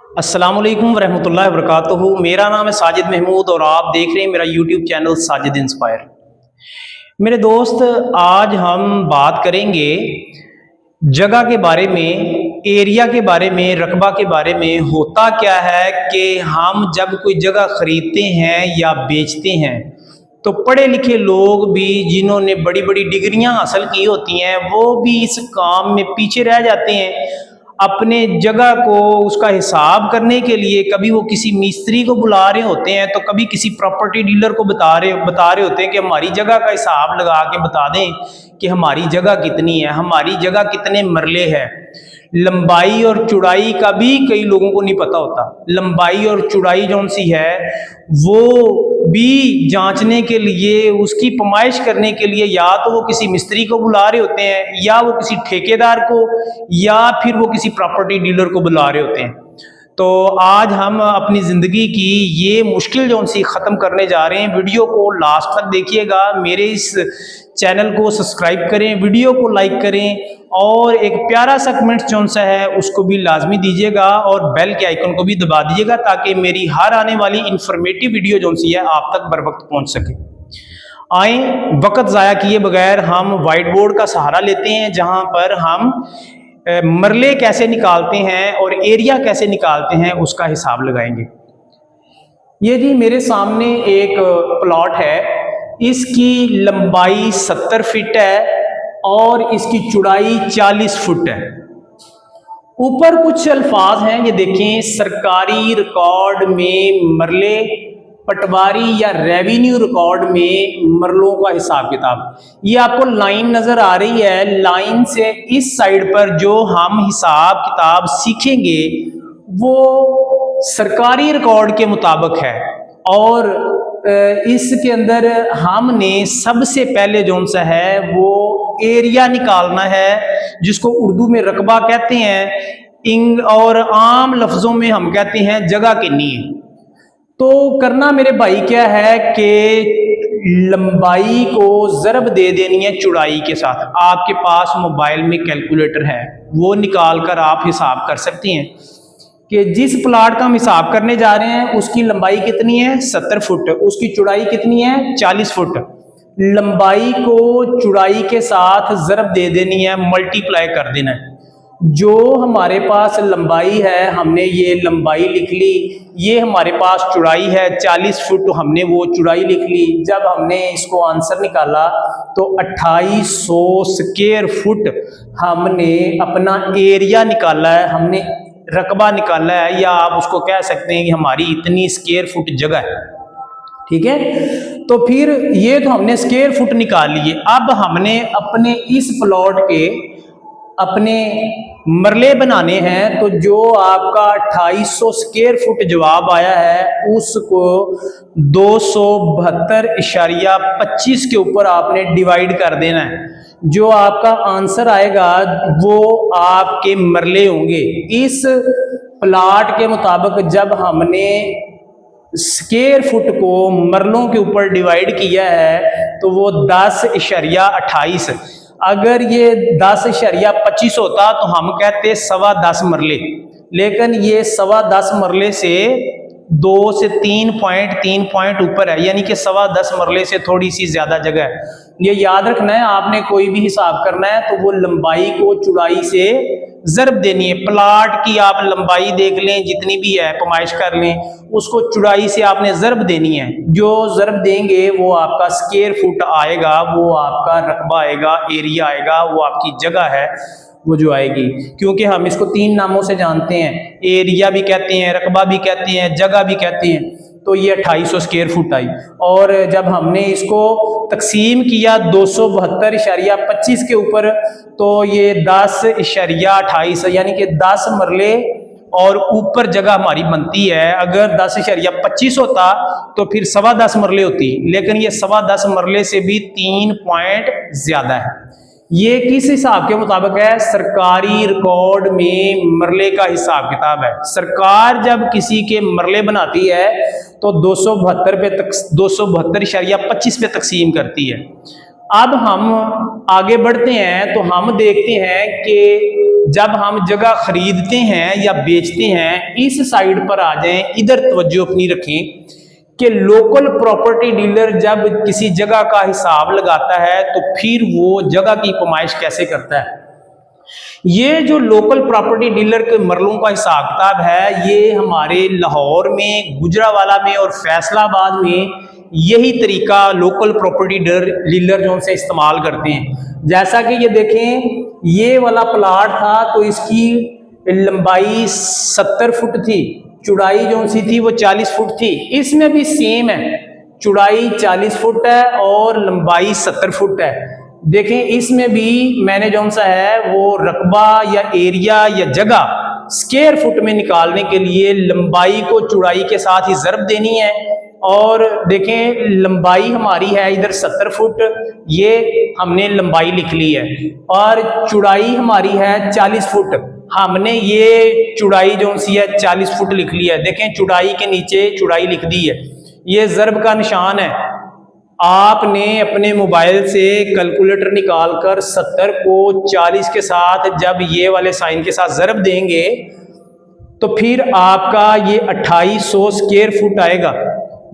अस्सलामुअलैकुम वरहमतुल्लाहि वबरकातुहू। मेरा नाम है साजिद महमूद और आप देख रहे हैं मेरा यूट्यूब चैनल साजिद इंस्पायर। मेरे दोस्त, आज हम बात करेंगे जगह के बारे में, एरिया के बारे में, रकबा के बारे में। होता क्या है कि हम जब कोई जगह ख़रीदते हैं या बेचते हैं तो पढ़े लिखे लोग भी, जिन्होंने बड़ी बड़ी डिग्रियां हासिल की होती हैं, वो भी इस काम में पीछे रह जाते हैं। अपने जगह को, उसका हिसाब करने के लिए कभी वो किसी मिस्त्री को बुला रहे होते हैं तो कभी किसी प्रॉपर्टी डीलर को बता रहे होते हैं कि हमारी जगह का हिसाब लगा के बता दें कि हमारी जगह कितनी है, हमारी जगह कितने मरले है। लंबाई और चौड़ाई का भी कई लोगों को नहीं पता होता। लंबाई और चौड़ाई जौन सी है वो भी जांचने के लिए, उसकी पैमाइश करने के लिए या तो वो किसी मिस्त्री को बुला रहे होते हैं, या वो किसी ठेकेदार को, या फिर वो किसी प्रॉपर्टी डीलर को बुला रहे होते हैं। तो आज हम अपनी ज़िंदगी की ये मुश्किल जो सी ख़त्म करने जा रहे हैं। वीडियो को लास्ट तक देखिएगा, मेरे इस चैनल को सब्सक्राइब करें, वीडियो को लाइक करें और एक प्यारा सा कमेंट जो सा है उसको भी लाजमी दीजिएगा और बेल के आइकन को भी दबा दीजिएगा ताकि मेरी हर आने वाली इंफॉर्मेटिव वीडियो जो सी है आप तक बर वक्त पहुँच सके। आए, वक्त ज़ाया किए बगैर हम वाइट बोर्ड का सहारा लेते हैं, जहाँ पर हम मरले कैसे निकालते हैं और एरिया कैसे निकालते हैं उसका हिसाब लगाएंगे। ये जी मेरे सामने एक प्लॉट है, इसकी लंबाई 70 फीट है और इसकी चौड़ाई 40 फुट है। ऊपर कुछ अल्फाज हैं, ये देखें, सरकारी रिकॉर्ड में मरले, पटवारी या रेवेन्यू रिकॉर्ड में मरलों का हिसाब किताब। ये आपको लाइन नजर आ रही है, लाइन से इस साइड पर जो हम हिसाब किताब सीखेंगे वो सरकारी रिकॉर्ड के मुताबिक है। और इसके अंदर हमने सबसे पहले जो सा है वो एरिया निकालना है, जिसको उर्दू में रकबा कहते हैं, और आम लफ्जों में हम कहते हैं जगह कितनी है। तो करना मेरे भाई क्या है कि लंबाई को ज़रब दे देनी है चौड़ाई के साथ। आपके पास मोबाइल में कैलकुलेटर है, वो निकाल कर आप हिसाब कर सकते हैं कि जिस प्लाट का हम हिसाब करने जा रहे हैं उसकी लंबाई कितनी है, 70 फुट, उसकी चौड़ाई कितनी है, 40 फुट। लंबाई को चौड़ाई के साथ ज़रब दे देनी है, मल्टीप्लाई कर देना है। जो हमारे पास लंबाई है हमने ये लंबाई लिख ली, ये हमारे पास चौड़ाई है 40 फुट, तो हमने वो चौड़ाई लिख ली। जब हमने इसको आंसर निकाला तो 2800 स्क्वायर फुट हमने अपना एरिया निकाला है, हमने रकबा निकाला है, या आप उसको कह सकते हैं कि हमारी इतनी स्क्वायर फुट जगह है। ठीक है, तो फिर ये तो हमने स्क्वायर फुट निकाल लिए। अब हमने अपने इस प्लॉट के अपने मरले बनाने हैं, तो जो आपका 2800 स्क्वायर फुट जवाब आया है उसको 272.25 के ऊपर आपने डिवाइड कर देना है। जो आपका आंसर आएगा वो आपके मरले होंगे। इस प्लाट के मुताबिक जब हमने स्क्वायर फुट को मरलों के ऊपर डिवाइड किया है तो वो 10.28। अगर ये 10.25 होता तो हम कहते 10.25 मरले, लेकिन ये 10.25 मरले से 2 से 3 पॉइंट ऊपर है, यानी कि 10.25 मरले से थोड़ी सी ज्यादा जगह है। ये याद रखना है, आपने कोई भी हिसाब करना है तो वो लंबाई को चौड़ाई से ज़रब देनी है। प्लाट की आप लंबाई देख लें, जितनी भी है पैमाइश कर लें, उसको चौड़ाई से आपने ज़रब देनी है। जो ज़रब देंगे वो आपका स्क्वायर फुट आएगा, वो आपका रकबा आएगा, एरिया आएगा, वो आपकी जगह है वो जो आएगी। क्योंकि हम इसको 3 नामों से जानते हैं, एरिया भी कहते हैं, रकबा भी कहते हैं, जगह भी कहते हैं। तो ये 2800 स्क्वायर फुट आई, और जब हमने इसको तकसीम किया 272.25 के ऊपर तो ये 10.28, यानी कि 10 मरले और ऊपर जगह हमारी बनती है। अगर 10.25 होता तो फिर 10.25 मरले होती, लेकिन ये 10.25 मरले से भी 3 पॉइंट ज्यादा है। ये किस हिसाब के मुताबिक है, सरकारी रिकॉर्ड में मरले का हिसाब किताब है। सरकार जब किसी के मरले बनाती है तो 272.25 पे तकसीम करती है। अब हम आगे बढ़ते हैं तो हम देखते हैं कि जब हम जगह खरीदते हैं या बेचते हैं, इस साइड पर आ जाएं, इधर तवज्जो अपनी रखें कि लोकल प्रॉपर्टी डीलर जब किसी जगह का हिसाब लगाता है तो फिर वो जगह की पैमाइश कैसे करता है। ये जो लोकल प्रॉपर्टी डीलर के मरलों का हिसाब किताब है, ये हमारे लाहौर में, गुजरावाला में और फैसलाबाद में यही तरीका लोकल प्रॉपर्टी डीलर जो से इस्तेमाल करते हैं। जैसा कि ये देखें, ये वाला प्लाट था तो इसकी लंबाई 70 फुट थी, चौड़ाई जो सी थी वो 40 फुट थी। इसमें भी सेम है, चौड़ाई 40 फुट है और लंबाई 70 फुट है। देखें, इसमें भी मैंने जो सा है वो रकबा या एरिया या जगह स्क्वायर फुट में निकालने के लिए लंबाई को चौड़ाई के साथ ही ज़र्ब देनी है। और देखें, लंबाई हमारी है इधर 70 फुट, ये हमने लंबाई लिख ली है, और चौड़ाई हमारी है 40 फुट, हमने ये चौड़ाई जो सी है 40 फुट लिख ली है। देखें, चौड़ाई के नीचे चौड़ाई लिख दी है, ये ज़र्ब का निशान है। आपने अपने मोबाइल से कैलकुलेटर निकालकर 70 को 40 के साथ जब ये वाले साइन के साथ ज़र्ब देंगे तो फिर आपका ये 2800 स्क्वायर फुट आएगा।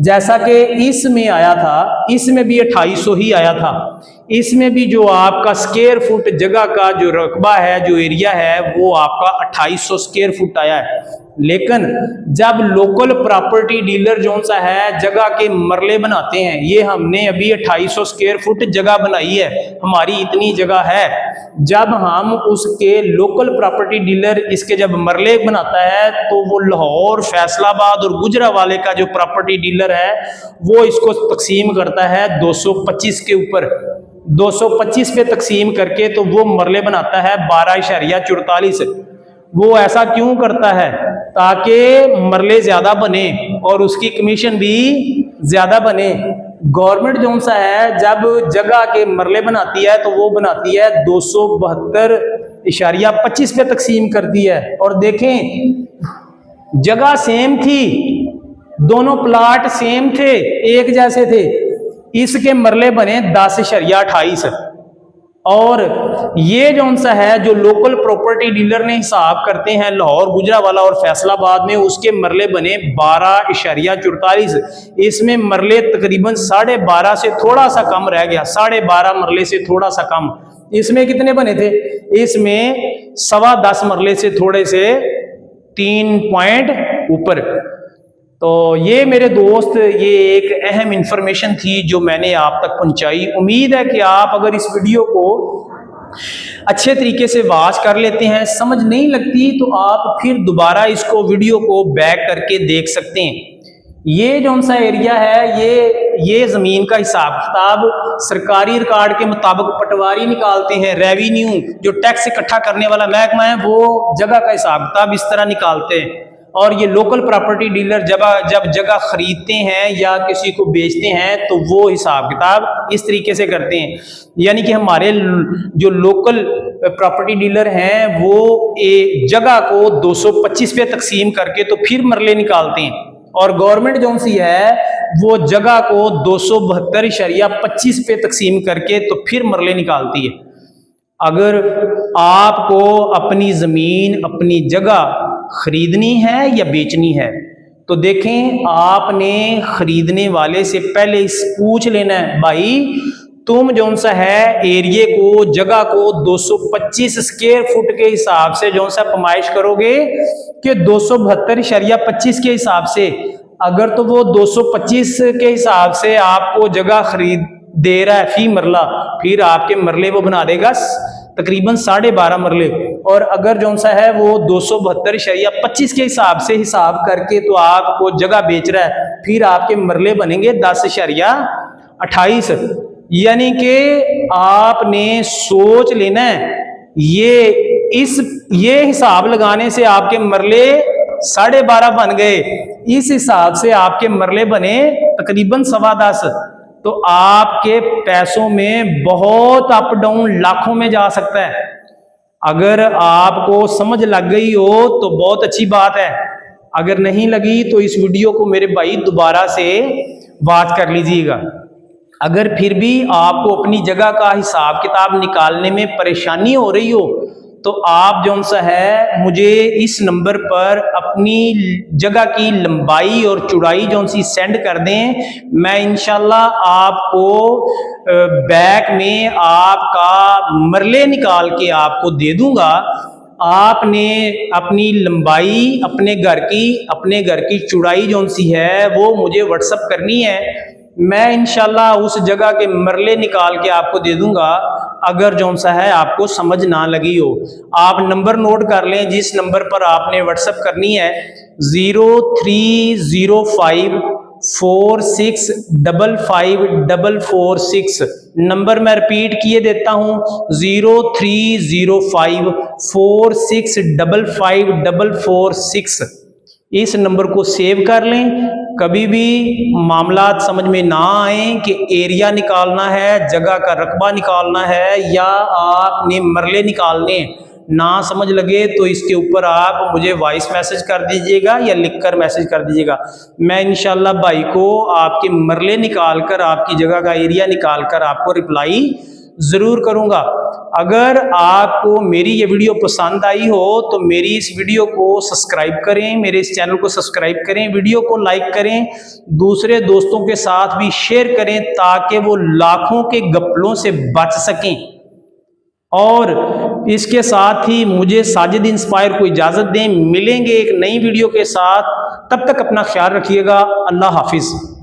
जैसा कि इसमें आया था, इसमें भी 2800 ही आया था। इसमें भी जो आपका स्क्वायर फुट जगह का जो रकबा है, जो एरिया है, वो आपका 2800 स्क्वायर फुट आया है। लेकिन जब लोकल प्रॉपर्टी डीलर जो सा है जगह के मरले बनाते हैं, ये हमने अभी 2800 स्क्वायर फुट जगह बनाई है, हमारी इतनी जगह है। जब हम उसके लोकल प्रॉपर्टी डीलर इसके जब मरले बनाता है तो वो लाहौर, फैसलाबाद और गुजरावाले का जो प्रॉपर्टी डीलर है वो इसको तकसीम करता है 225 के ऊपर। 225 पे तकसीम करके तो वो मरले बनाता है 12.44। वो ऐसा क्यों करता है? ताकि मरले ज्यादा बने और उसकी कमीशन भी ज्यादा बने। गवर्नमेंट जो सा है जब जगह के मरले बनाती है तो वो बनाती है 272.25 पे तकसीम करती है। और देखें, जगह सेम थी, दोनों प्लाट सेम थे, एक जैसे थे, इसके मरले बने 10.28। और ये जो सा है जो लोकल प्रॉपर्टी डीलर ने हिसाब करते हैं लाहौर, गुजरावाला और फैसलाबाद में, उसके मरले बने 12.44। इसमें मरले तकरीबन 12.5 से थोड़ा सा कम रह गया, 12.5 मरले से थोड़ा सा कम। इसमें कितने बने थे? इसमें 10.25 मरले से थोड़े से 3 पॉइंट ऊपर। तो ये मेरे दोस्त, ये एक अहम इंफॉर्मेशन थी जो मैंने आप तक पहुंचाई। उम्मीद है कि आप अगर इस वीडियो को अच्छे तरीके से वॉच कर लेते हैं, समझ नहीं लगती तो आप फिर दोबारा इसको वीडियो को बैक करके देख सकते हैं। ये जो सा एरिया है, ये ज़मीन का हिसाब किताब सरकारी रिकॉर्ड के मुताबिक पटवारी निकालते हैं। रेवेन्यू जो टैक्स इकट्ठा करने वाला महकमा है वो जगह का हिसाब किताब इस तरह निकालते हैं। और ये लोकल प्रॉपर्टी डीलर जब जगह खरीदते हैं या किसी को बेचते हैं तो वो हिसाब किताब इस तरीके से करते हैं। यानी कि हमारे जो लोकल प्रॉपर्टी डीलर हैं वो एक जगह को 225 पे तकसीम करके तो फिर मरले निकालते हैं। और गवर्नमेंट जो सी है वो जगह को 272.25 पे तकसीम करके तो फिर मरले निकालती है। अगर आपको अपनी ज़मीन, अपनी जगह खरीदनी है या बेचनी है तो देखें, आपने खरीदने वाले से पहले इस पूछ लेना है, भाई तुम जो सा है एरिए को, जगह को 225 स्क्वायर फुट के हिसाब से जो सा पैमाइश करोगे कि 272.25 के हिसाब से। अगर तो वो 225 के हिसाब से आपको जगह खरीद दे रहा है फी मरला, फिर आपके मरले वो बना देगा तकरीबन 12.5 मरले। और अगर जो सा है वो 272.25 के हिसाब से हिसाब करके तो आपको जगह बेच रहा है, फिर आपके मरले बनेंगे 10.28। यानी कि आपने सोच लेना है, ये हिसाब लगाने से आपके मरले 12.5 बन गए, इस हिसाब से आपके मरले बने तकरीबन 10.15। तो आपके पैसों में बहुत अप डाउन लाखों में जा सकता है। अगर आपको समझ लग गई हो तो बहुत अच्छी बात है, अगर नहीं लगी तो इस वीडियो को मेरे भाई दोबारा से वॉच कर लीजिएगा। अगर फिर भी आपको अपनी जगह का हिसाब किताब निकालने में परेशानी हो रही हो तो आप जो सा है मुझे इस नंबर पर अपनी जगह की लंबाई और चौड़ाई जो सी सेंड कर दें। मैं इंशाल्लाह आपको बैक में आपका मरले निकाल के आपको दे दूंगा। आपने अपनी लंबाई अपने घर की चौड़ाई जो सी है वो मुझे व्हाट्सअप करनी है। मैं इंशाल्लाह उस जगह के मरले निकाल के आपको दे दूंगा। अगर जो सा है आपको समझ ना लगी हो, आप नंबर नोट कर लें जिस नंबर पर आपने व्हाट्सअप करनी है, 030546554446। नंबर मैं रिपीट किए देता हूं, 030546554446। इस नंबर को सेव कर लें। कभी भी मामला समझ में ना आए कि एरिया निकालना है, जगह का रकबा निकालना है या आपने मरले निकालने, ना समझ लगे तो इसके ऊपर आप मुझे वॉइस मैसेज कर दीजिएगा या लिखकर मैसेज कर दीजिएगा। मैं इंशाल्लाह भाई को आपके मरले निकाल कर, आपकी जगह का एरिया निकाल कर आपको रिप्लाई ज़रूर करूँगा। अगर आपको मेरी ये वीडियो पसंद आई हो तो मेरी इस वीडियो को सब्सक्राइब करें, मेरे इस चैनल को सब्सक्राइब करें, वीडियो को लाइक करें, दूसरे दोस्तों के साथ भी शेयर करें ताकि वो लाखों के गप्पलों से बच सकें। और इसके साथ ही मुझे साजिद इंस्पायर को इजाज़त दें। मिलेंगे एक नई वीडियो के साथ, तब तक अपना ख्याल रखिएगा। अल्लाह हाफिज़।